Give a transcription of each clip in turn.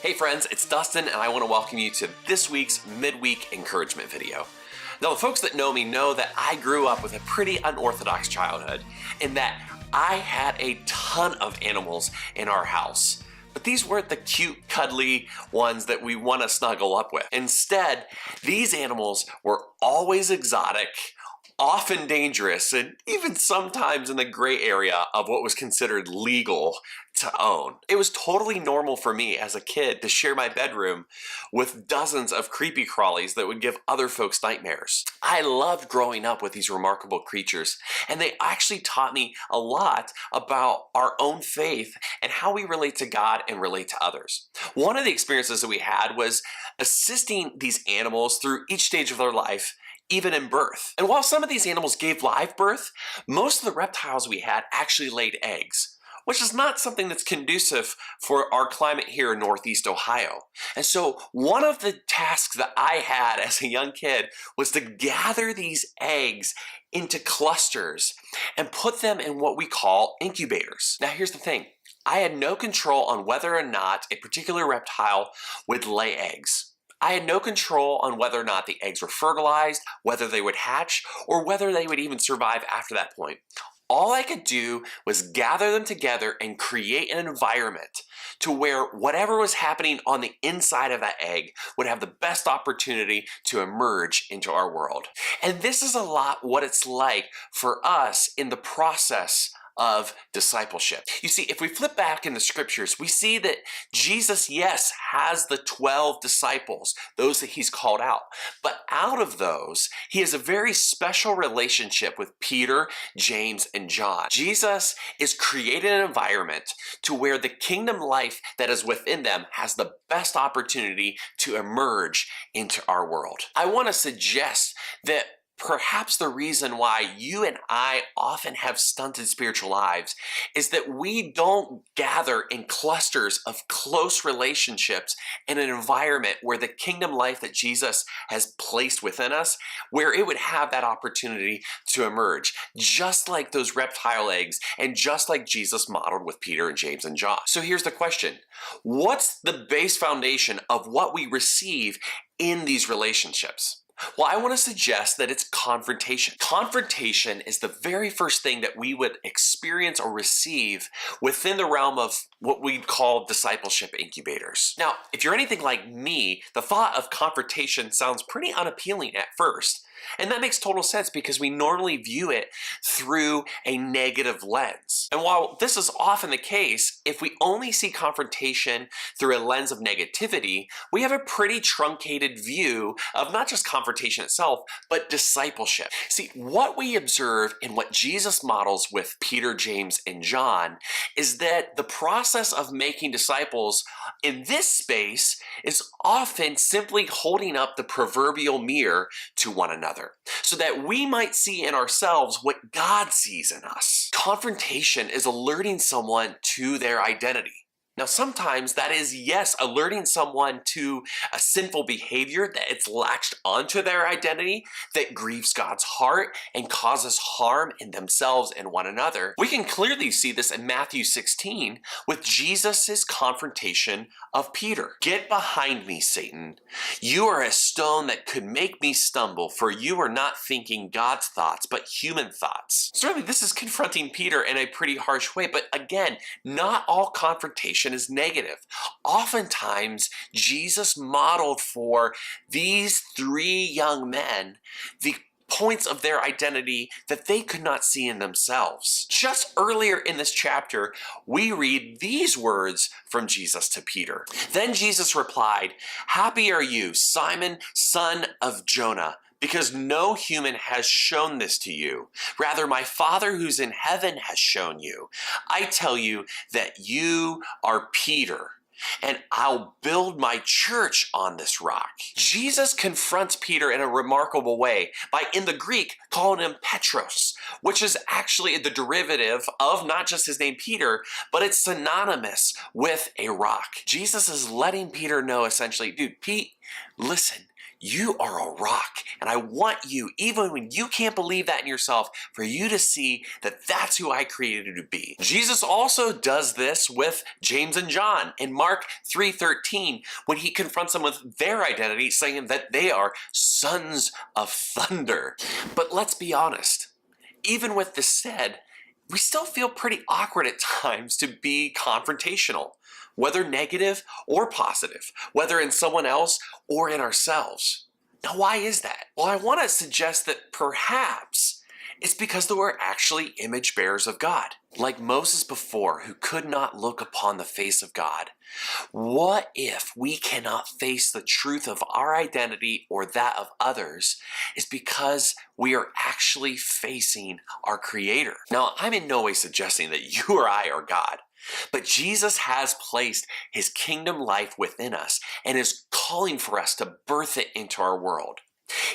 Hey friends, it's Dustin and I want to welcome you to this week's midweek encouragement video. Now the folks that know me know that I grew up with a pretty unorthodox childhood in that I had a ton of animals in our house. But these weren't the cute, cuddly ones that we want to snuggle up with. Instead, these animals were always exotic, often dangerous, and even sometimes in the gray area of what was considered legal to own. It was totally normal for me as a kid to share my bedroom with dozens of creepy crawlies that would give other folks nightmares. I loved growing up with these remarkable creatures, and they actually taught me a lot about our own faith and how we relate to God and relate to others. One of the experiences that we had was assisting these animals through each stage of their life, even in birth. And while some of these animals gave live birth, most of the reptiles we had actually laid eggs, which is not something that's conducive for our climate here in Northeast Ohio. And so one of the tasks that I had as a young kid was to gather these eggs into clusters and put them in what we call incubators. Now here's the thing. I had no control on whether or not a particular reptile would lay eggs. I had no control on whether or not the eggs were fertilized, whether they would hatch, or whether they would even survive after that point. All I could do was gather them together and create an environment to where whatever was happening on the inside of that egg would have the best opportunity to emerge into our world. And this is a lot what it's like for us in the process of discipleship. You see, if we flip back in the scriptures, we see that Jesus, yes, has the 12 disciples, those that he's called out. But out of those, he has a very special relationship with Peter, James, and John. Jesus is creating an environment to where the kingdom life that is within them has the best opportunity to emerge into our world. I want to suggest that perhaps the reason why you and I often have stunted spiritual lives is that we don't gather in clusters of close relationships in an environment where the kingdom life that Jesus has placed within us, where it would have that opportunity to emerge, just like those reptile eggs and just like Jesus modeled with Peter and James and John. So here's the question. What's the base foundation of what we receive in these relationships? Well, I want to suggest that it's confrontation. Confrontation is the very first thing that we would experience or receive within the realm of what we call discipleship incubators. Now, if you're anything like me, the thought of confrontation sounds pretty unappealing at first. And that makes total sense because we normally view it through a negative lens. And while this is often the case, if we only see confrontation through a lens of negativity, we have a pretty truncated view of not just confrontation itself, but discipleship. See, what we observe in what Jesus models with Peter, James, and John is that the process of making disciples in this space is often simply holding up the proverbial mirror to one another, so that we might see in ourselves what God sees in us. Confrontation is alerting someone to their identity. Now, sometimes that is, yes, alerting someone to a sinful behavior that it's latched onto their identity that grieves God's heart and causes harm in themselves and one another. We can clearly see this in Matthew 16 with Jesus' confrontation of Peter. "Get behind me, Satan. You are a stone that could make me stumble, for you are not thinking God's thoughts, but human thoughts." Certainly, this is confronting Peter in a pretty harsh way, but again, not all confrontation is negative. Oftentimes, Jesus modeled for these three young men the points of their identity that they could not see in themselves. Just earlier in this chapter, we read these words from Jesus to Peter. "Then Jesus replied, 'Happy are you, Simon, son of Jonah, because no human has shown this to you. Rather, my Father who's in heaven has shown you. I tell you that you are Peter, and I'll build my church on this rock." Jesus confronts Peter in a remarkable way by, in the Greek, calling him Petros, which is actually the derivative of not just his name Peter, but it's synonymous with a rock. Jesus is letting Peter know essentially, dude, Pete, listen, you are a rock. And I want you, even when you can't believe that in yourself, for you to see that that's who I created you to be. Jesus also does this with James and John in Mark 3:13 when he confronts them with their identity, saying that they are sons of thunder. But let's be honest, even with this said, we still feel pretty awkward at times to be confrontational, whether negative or positive, whether in someone else or in ourselves. Now, why is that? Well, I want to suggest that perhaps it's because that we're actually image bearers of God. Like Moses before, who could not look upon the face of God. What if we cannot face the truth of our identity or that of others is because we are actually facing our Creator? Now, I'm in no way suggesting that you or I are God, but Jesus has placed his kingdom life within us and is calling for us to birth it into our world.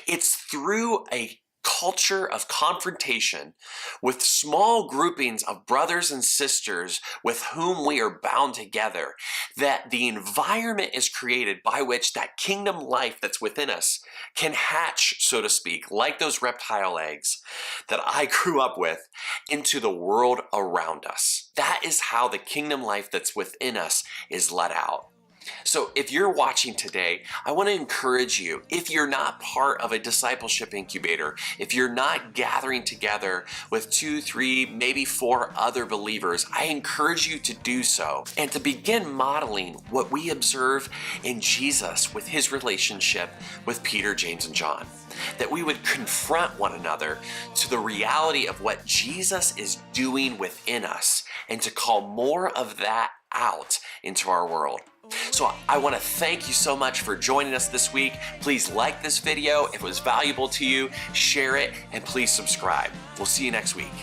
It's through a culture of confrontation with small groupings of brothers and sisters with whom we are bound together that the environment is created by which that kingdom life that's within us can hatch, so to speak, like those reptile eggs that I grew up with, into the world around us. That is how the kingdom life that's within us is let out. So if you're watching today, I want to encourage you, if you're not part of a discipleship incubator, if you're not gathering together with 2, 3, maybe 4 other believers, I encourage you to do so and to begin modeling what we observe in Jesus with his relationship with Peter, James, and John. That we would confront one another to the reality of what Jesus is doing within us and to call more of that out into our world. So I want to thank you so much for joining us this week. Please like this video. If it was valuable to you, share it, and please subscribe. We'll see you next week.